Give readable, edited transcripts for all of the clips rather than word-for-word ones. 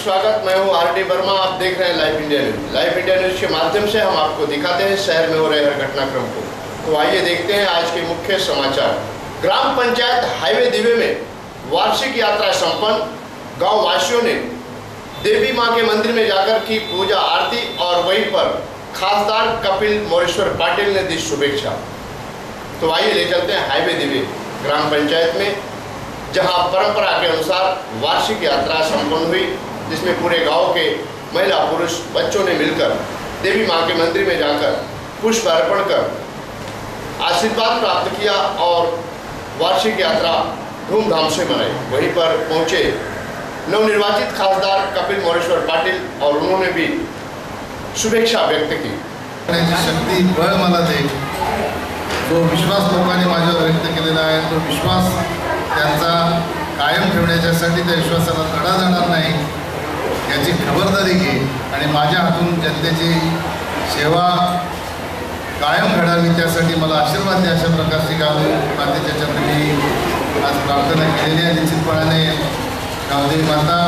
स्वागत। मैं हूं आर डी वर्मा। आप देख रहे हैं live India news. Live India news के माध्यम से हम आपको दिखाते हैं शहर में हो रहे हर घटनाक्रम को। तो आइए देखते हैं आज के मुख्य समाचार। ग्राम पंचायत हाईवे दिवे में वार्षिक यात्रा संपन्न। गाँव वासियों ने देवी मां के मंदिर में जाकर की पूजा आरती और वहीं पर खासदार कपिल मोरेश्वर पाटिल ने दी शुभेच्छा। तो आइए ले चलते हैं हाईवे दिवे ग्राम पंचायत में, जहां परंपरा के अनुसार वार्षिक यात्रा संपन्न हुई, जिसमें पूरे गांव के महिला पुरुष बच्चों ने मिलकर देवी मां के मंदिर में जाकर पुष्प अर्पण कर आशीर्वाद प्राप्त किया और वार्षिक यात्रा धूमधाम से मनाई। वहीं पर पहुंचे नवनिर्वाचित खासदार कपिल मोरेश्वर पाटिल और उन्होंने भी शुभेच्छा व्यक्त की। शक्ती बळ मला दे, जो विश्वास लोकांनी माझ्यावर व्यक्त केलेला आहे, तो विश्वास त्यांचा कायम ठेवण्याच्यासाठी त्या विश्वासाला तडा जाणार नाही याची खबरदारी घे आणि माझ्या हातून जनतेची सेवा कायम घडावी त्यासाठी मला आशीर्वाद द्या, अशा प्रकारची गावदेवी मातेच्या चरणी आज प्रार्थना केलेली आहे। निश्चितपणाने गावदेवी माता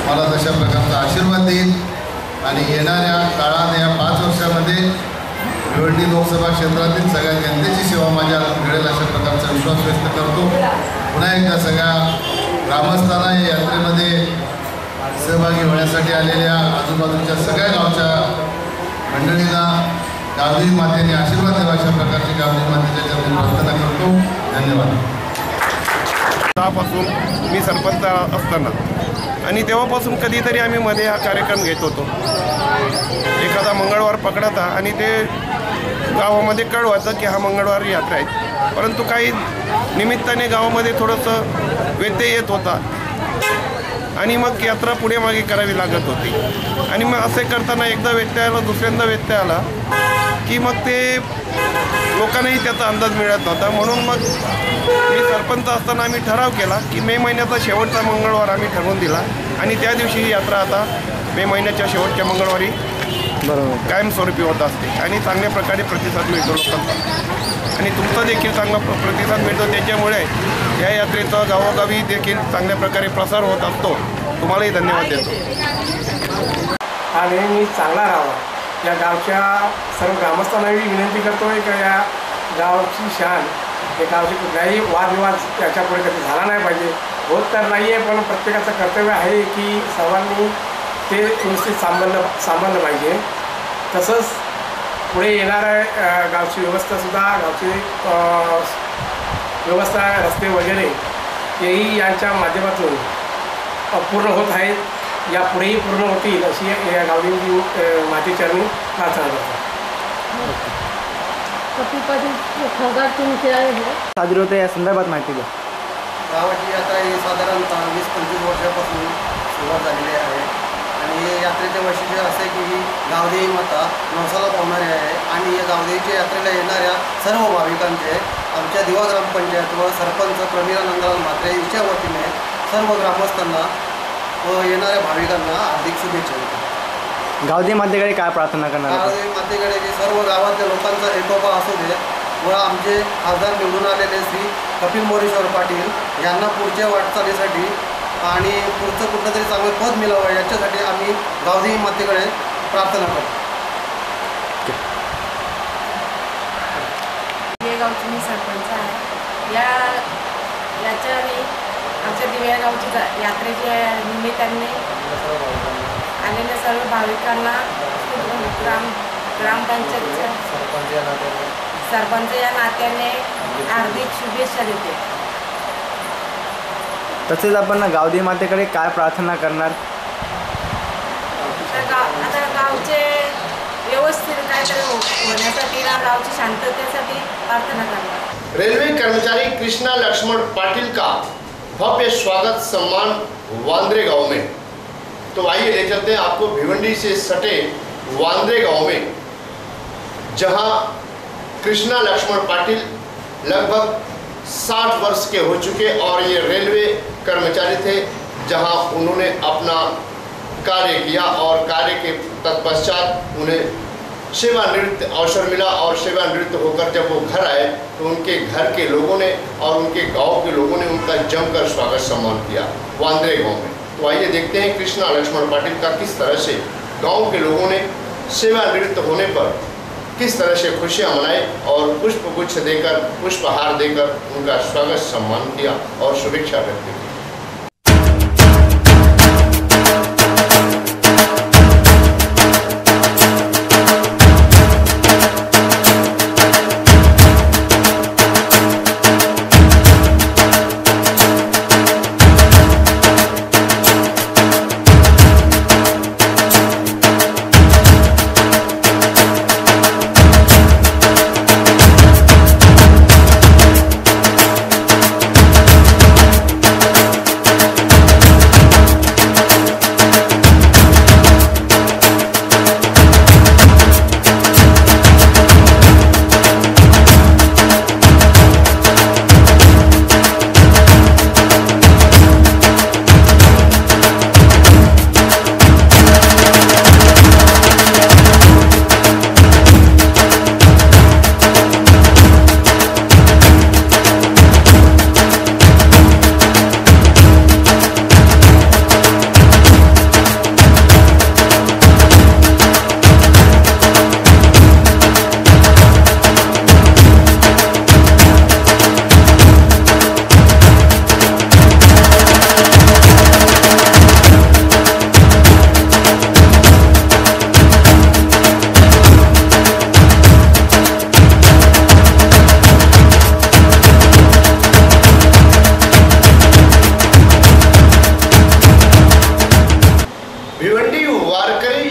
मला तशा प्रकारचा आशीर्वाद देईल आणि येणाऱ्या काळात या 5 वर्षामध्ये भिवंडी लोकसभा क्षेत्रातील सगळ्या जनतेची सेवा माझ्या हातून घडेल, अशा प्रकारचा विश्वास व्यक्त करतो। पुन्हा एकदा सगळ्या ग्रामस्थांना या यात्रेमध्ये सहभागी होण्यासाठी आलेल्या आजूबाजूच्या सगळ्या गावच्या मंडळींना गावदेवी मातेने आशीर्वाद द्यावा, अशा प्रकारची गावदेवी मातेच्या चरणी प्रार्थना करतो। धन्यवाद। पासून मी सरपंच असताना आणि तेव्हापासून कधीतरी आम्ही मध्ये हा कार्यक्रम घेत होतो। एखादा मंगळवार पकडता आणि ते गावामध्ये कळवायचं की हा मंगळवार यात्रा आहे, परंतु काही निमित्ताने गावामध्ये थोडंसं व्यत्यय येत होता आणि मग यात्रा पुढे मागे करावी लागत होती। आणि मग असे करताना एकदा व्यत्यय आला, दुसऱ्यांदा व्यत्यय आला की मग ते लोकांनाही त्याचा अंदाज मिळत नव्हता। म्हणून मग मी सरपंच असताना आम्ही ठराव केला की मे महिन्याचा शेवटचा मंगळवार आम्ही ठरवून दिला आणि त्या दिवशी ही यात्रा आता मे महिन्याच्या शेवटच्या मंगळवारी कायमस्वरूपी होत असते आणि चांगल्या प्रकारे प्रतिसाद मिळतो लोकांचा आणि तुमचा देखील चांगला प्रतिसाद मिळतो। त्याच्यामुळे या यात्रेचा गावोगावी देखील चांगल्या प्रकारे प्रसार होत असतो। तुम्हालाही धन्यवाद देतो। हा नेहमी चांगला राहावा या गावच्या सर्व ग्रामस्थांनाही विनंती करतोय की या गावची शान, या गावचे कुठलाही वादविवाद याच्यापुढे कधी झाला नाही पाहिजे। होत तर नाही आहे, पण प्रत्येकाचं कर्तव्य आहे की सर्वांनी ते व्यवस्थित सांभाळलं पाहिजे। तसंच पुढे येणाऱ्या गावची व्यवस्थासुद्धा, गावची व्यवस्था, रस्ते वगैरे हेही यांच्या माध्यमातून पूर्ण होत आहेत, यापुढेही पूर्ण होतील अशी या गावदेवी मातेचरणी प्रार्थना करतो। साजरी होते या संदर्भात माहिती द्या। गावाची यात्रा ही साधारणतः 20-25 वर्षापासून सुरुवात झालेली आहे आणि यात्रेचे वैशिष्ट्य असे की ही गावदेवी माता नवसाला पावणारी आहे आणि या गावदेवीच्या यात्रेला येणाऱ्या सर्व भाविकांचे आमच्या दिवा ग्रामपंचायत व सरपंच प्रमीला नंदलाल म्हात्रे यांच्या वतीने सर्व ग्रामस्थांना व येणाऱ्या भाविकांना हार्दिक शुभेच्छा देतो। गावदेवी मातेकडे काय प्रार्थना करणार? गावदेवी मातेकडे की सर्व गावातल्या लोकांचा एकोपा असू दे व आमचे खासदार निवडून आलेले श्री कपिल मोरेश्वर पाटील यांना पुढच्या वाटचालीसाठी आणि पुढचं कुठलं तरी चांगलं पद मिळावं याच्यासाठी आम्ही गावदेवी मातेकडे प्रार्थना करतो। हे गावची मी सरपंच आहे। याच्याने आमच्या दिव्या गावची यात्रेच्या निमित्ताने आलेल्या सर्व भाविकांना ग्रामपंचायतच्या सरपंच या नात्याने हार्दिक शुभेच्छा देते। तसेच आपण गावदेवी मातेकडे काय प्रार्थना करणार? आता गावचे व्यवस्थित काहीतरी होण्यासाठी, गावची शांततेसाठी प्रार्थना करणार। रेलवे कर्मचारी कृष्णा लक्ष्मण पाटिल का भव्य स्वागत सम्मान वांद्रे गांव में। तो आइए ले चलते हैं आपको भिवंडी से सटे वांद्रे गांव में, जहां कृष्णा लक्ष्मण पाटिल लगभग 60 वर्ष के हो चुके और ये रेलवे कर्मचारी थे, जहां उन्होंने अपना कार्य किया और कार्य के तत्पश्चात उन्हें सेवानिवृत्त अवसर मिला और सेवानिवृत्त होकर जब वो घर आए तो उनके घर के लोगों ने और उनके गांव के लोगों ने उनका जमकर स्वागत सम्मान किया वांद्रे गांव में। तो आइए देखते हैं कृष्णा लक्ष्मण पाटिल का किस तरह से गांव के लोगों ने सेवानिवृत्त होने पर किस तरह से खुशियां मनाई और पुष्पगुच्छ देकर, पुष्पहार देकर उनका स्वागत सम्मान किया और शुभेच्छा व्यक्त की।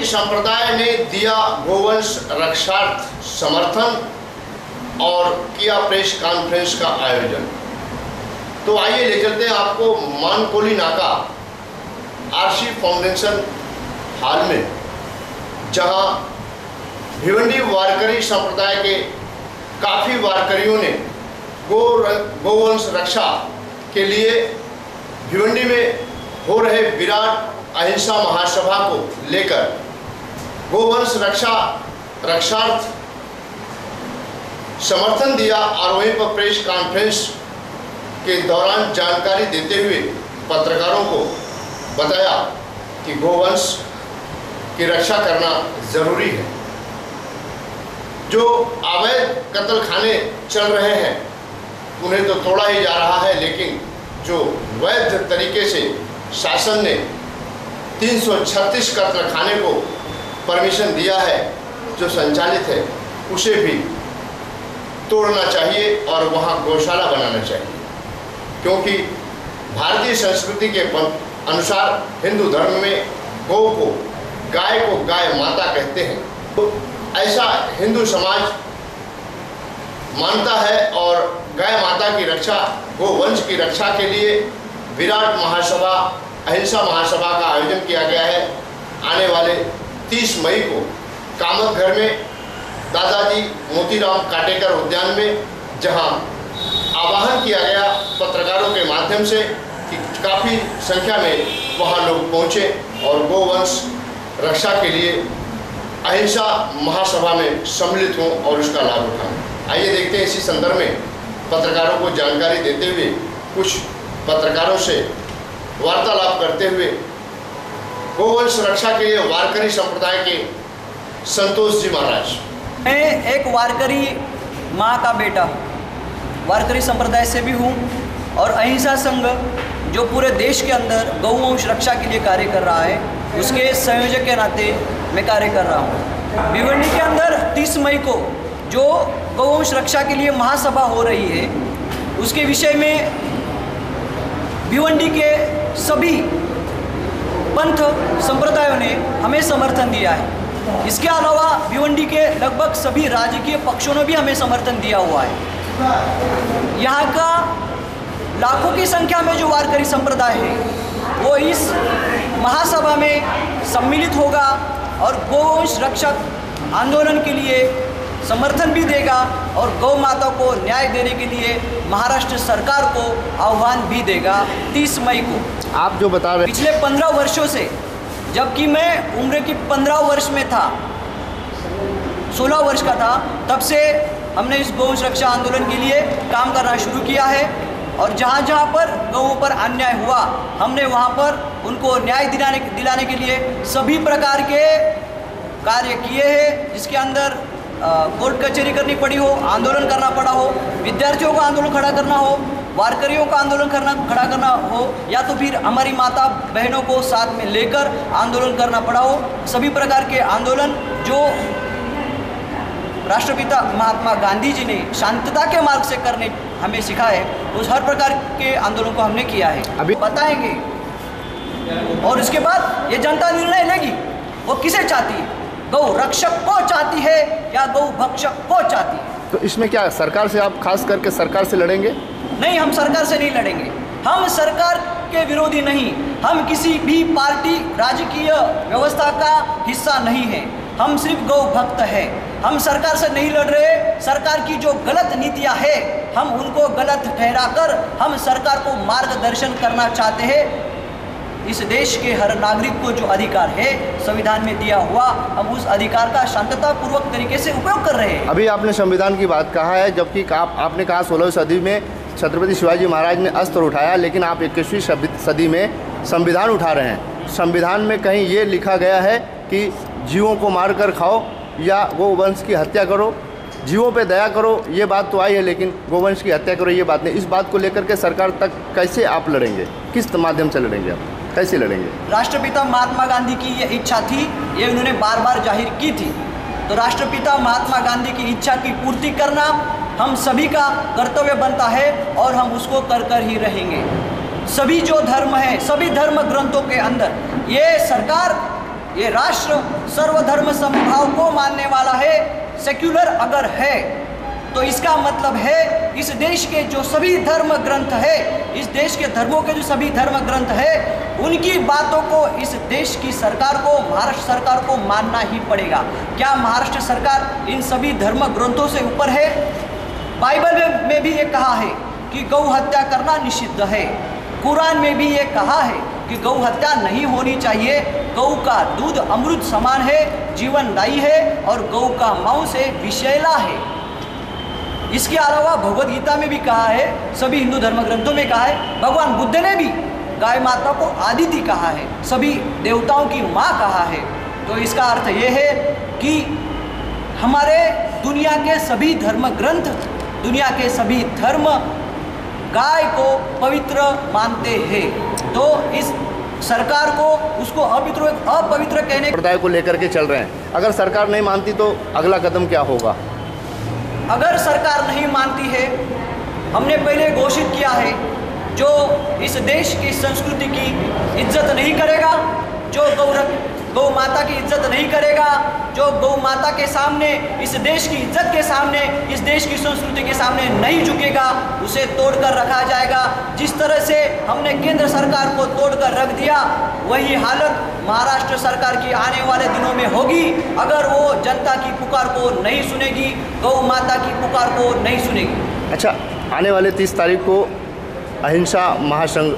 संप्रदाय ने दिया गोवंश रक्षार्थ समर्थन और किया प्रेस कॉन्फ्रेंस का आयोजन। तो आइए ले चलते हैं आपको मानकोली नाका आरसी फाउंडेशन हाल में, जहां भिवंडी वारकरी संप्रदाय के काफ़ी वारकरियों ने गोवंश रक्षा के लिए भिवंडी में हो रहे विराट अहिंसा महासभा को लेकर गोवंश रक्षार्थ समर्थन दिया और वहीं पर प्रेस कॉन्फ्रेंस के दौरान जानकारी देते हुए पत्रकारों को बताया कि गोवंश की रक्षा करना ज़रूरी है। जो अवैध कत्लखाने चल रहे हैं उन्हें तो तोड़ा ही जा रहा है, लेकिन जो वैध तरीके से शासन ने 336 कत्लखाने को परमिशन दिया है, जो संचालित है, उसे भी तोड़ना चाहिए और वहाँ गौशाला बनाना चाहिए, क्योंकि भारतीय संस्कृति के अनुसार हिंदू धर्म में गौ को गाय माता कहते हैं। तो ऐसा हिंदू समाज मानता है और गाय माता की रक्षा, गोवंश की रक्षा के लिए विराट महासभा, अहिंसा महासभा का आयोजन किया गया है। आने वाले 30 मई को कामत घर में दादाजी मोतीराम काटेकर उद्यान में, जहां आह्वान किया गया पत्रकारों के माध्यम से कि काफ़ी संख्या में वहां लोग पहुंचे और गोवंश रक्षा के लिए अहिंसा महासभा में सम्मिलित हों और उसका लाभ उठाएं। आइए देखते हैं इसी संदर्भ में पत्रकारों को जानकारी देते हुए कुछ पत्रकारों से वार्तालाप करते हुए गोवंश रक्षा के लिए वारकरी संप्रदाय के संतोष जी महाराज। मैं एक वारकरी माँ का बेटा, वारकरी संप्रदाय से भी हूँ और अहिंसा संघ जो पूरे देश के अंदर गौवंश रक्षा के लिए कार्य कर रहा है, उसके संयोजक के नाते मैं कार्य कर रहा हूँ। भिवंडी के अंदर 30 मई को जो गौवंश रक्षा के लिए महासभा हो रही है, उसके विषय में भिवंडी के सभी पंथ संप्रदायों ने हमें समर्थन दिया है। इसके अलावा भिवंडी के लगभग सभी राजकीय पक्षों ने भी हमें समर्थन दिया हुआ है। यहाँ का लाखों की संख्या में जो वारकरी संप्रदाय है, वो इस महासभा में सम्मिलित होगा और गौवंश रक्षक आंदोलन के लिए समर्थन भी देगा और गौ माता को न्याय देने के लिए महाराष्ट्र सरकार को आह्वान भी देगा 30 मई को। आप जो बता रहे पिछले 15 वर्षों से, जबकि मैं उम्र की 15 वर्ष में था, 16 वर्ष का था, तब से हमने इस गौवंश रक्षा आंदोलन के लिए काम करना शुरू किया है और जहाँ जहाँ पर गौओं पर अन्याय हुआ हमने वहाँ पर उनको न्याय दिलाने के लिए सभी प्रकार के कार्य किए हैं, जिसके अंदर कोर्ट कचहरी करनी पड़ी हो, आंदोलन करना पड़ा हो, विद्यार्थियों का आंदोलन खड़ा करना हो, वारकरियों का आंदोलन खड़ा करना हो, या तो फिर हमारी माता बहनों को साथ में लेकर आंदोलन करना पड़ा हो। सभी प्रकार के आंदोलन जो राष्ट्रपिता महात्मा गांधी जी ने शांतता के मार्ग से करने हमें सिखाए, उस हर प्रकार के आंदोलन को हमने किया है। अभी बताएंगे और उसके बाद ये जनता निर्णय लेगी वो किसे चाहती है, गौ रक्षक को चाहती है या गौ भक्षक को चाहती है। तो इसमें क्या सरकार से, आप खास करके सरकार से लड़ेंगे? नहीं, हम सरकार से नहीं लड़ेंगे। हम सरकार के विरोधी नहीं, हम किसी भी पार्टी राजकीय व्यवस्था का हिस्सा नहीं है, हम सिर्फ गौ भक्त है। हम सरकार से नहीं लड़ रहे। सरकार की जो गलत नीतियां है हम उनको गलत ठहराकर हम सरकार को मार्गदर्शन करना चाहते हैं। इस देश के हर नागरिक को जो अधिकार है संविधान में दिया हुआ, हम उस अधिकार का शांततापूर्वक तरीके से उपयोग कर रहे हैं। अभी आपने संविधान की बात कहा है, जबकि आपने कहा 16वीं सदी में छत्रपति शिवाजी महाराज ने अस्त्र उठाया, लेकिन आप 21वीं सदी में संविधान उठा रहे हैं। संविधान में कहीं ये लिखा गया है कि जीवों को मार कर खाओ या गोवंश की हत्या करो, जीवों पे दया करो, ये बात तो आई है, लेकिन गोवंश की हत्या करो ये बात नहीं। इस बात को लेकर के सरकार तक कैसे आप लड़ेंगे, किस माध्यम से लड़ेंगे, आप कैसे लड़ेंगे? राष्ट्रपिता महात्मा गांधी की ये इच्छा थी, ये उन्होंने बार बार जाहिर की थी। तो राष्ट्रपिता महात्मा गांधी की इच्छा की पूर्ति करना हम सभी का कर्तव्य बनता है और हम उसको कर ही रहेंगे। सभी जो धर्म है, सभी धर्म ग्रंथों के अंदर ये सरकार, ये राष्ट्र सर्वधर्म समभाव को मानने वाला है। सेक्युलर अगर है तो इसका मतलब है इस देश के जो सभी धर्म ग्रंथ है, इस देश के धर्मों के जो सभी धर्म ग्रंथ है, उनकी बातों को इस देश की सरकार को, महाराष्ट्र सरकार को मानना ही पड़ेगा। क्या महाराष्ट्र सरकार इन सभी धर्म ग्रंथों से ऊपर है? बाइबल में भी ये कहा है कि गौ हत्या करना निषिद्ध है। कुरान में भी ये कहा है कि गौ हत्या नहीं होनी चाहिए। गौ का दूध अमृत समान है, जीवनदायी है और गौ का मांस विषैला है। इसके अलावा भगवद गीता में भी कहा है, सभी हिंदू धर्म ग्रंथों में कहा है। भगवान बुद्ध ने भी गाय माता को आदिति कहा है, सभी देवताओं की माँ कहा है। तो इसका अर्थ ये है कि हमारे दुनिया के सभी धर्म ग्रंथ, दुनिया के सभी धर्म गाय को पवित्र मानते हैं। तो इस सरकार को उसको अपवित्र कहने संप्रदाय को लेकर के चल रहे हैं। अगर सरकार नहीं मानती तो अगला कदम क्या होगा? अगर सरकार नहीं मानती है, हमने पहले घोषित किया है, जो इस देश की संस्कृति की इज्जत नहीं करेगा, जो गौ माता की इज्जत नहीं करेगा, जो गौ माता के सामने, इस देश की इज्जत के सामने, इस देश की संस्कृति के सामने नहीं झुकेगा, उसे तोड़कर रखा जाएगा। जिस तरह से हमने केंद्र सरकार को तोड़कर रख दिया, वही हालत महाराष्ट्र सरकार की आने वाले दिनों में होगी अगर वो जनता की पुकार को नहीं सुनेगी, गौ माता की पुकार को नहीं सुनेगी। अच्छा, आने वाले 30 तारीख को अहिंसा महासंघ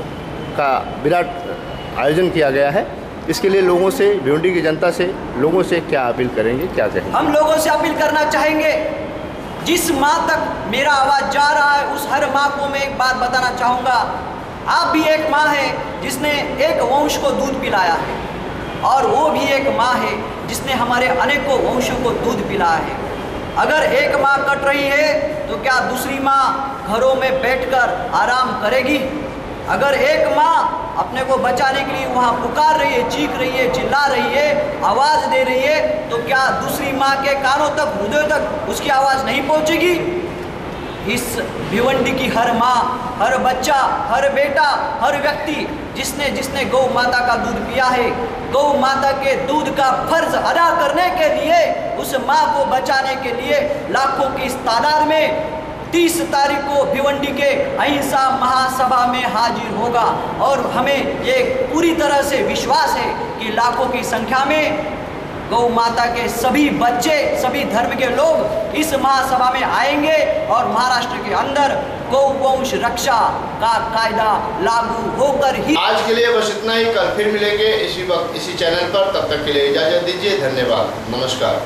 का विराट आयोजन किया गया है। इसके लिए लोगों से, भिवंडी की जनता से, लोगों से क्या अपील करेंगे, क्या कहेंगे? हम लोगों से अपील करना चाहेंगे, जिस माँ तक मेरा आवाज़ जा रहा है उस हर माँ को मैं एक बात बताना चाहूँगा। आप भी एक माँ है जिसने एक वंश को दूध पिलाया है, और वो भी एक माँ है जिसने हमारे अनेकों वंशों को दूध पिलाया है। अगर एक माँ कट रही है तो क्या दूसरी माँ घरों में बैठकर आराम करेगी? अगर एक माँ अपने को बचाने के लिए वहाँ पुकार रही है, चीख रही है, चिल्ला रही है, आवाज़ दे रही है, तो क्या दूसरी माँ के कानों तक, हृदय तक उसकी आवाज़ नहीं पहुँचेगी? इस भिवंडी की हर माँ, हर बच्चा, हर बेटा, हर व्यक्ति जिसने गौ माता का दूध पिया है, गौ माता के दूध का फर्ज अदा करने के लिए, उस माँ को बचाने के लिए लाखों की इस तादाद में 30 तारीख को भिवंडी के अहिंसा महासभा में हाजिर होगा। और हमें ये पूरी तरह से विश्वास है कि लाखों की संख्या में गौ माता के सभी बच्चे, सभी धर्म के लोग इस महासभा में आएंगे और महाराष्ट्र के अंदर गौवंश रक्षा का कायदा लागू होकर ही। आज के लिए बस इतना ही। कल फिर मिलेंगे इसी वक्त इसी चैनल पर। तब तक के लिए इजाजत दीजिए। धन्यवाद, नमस्कार।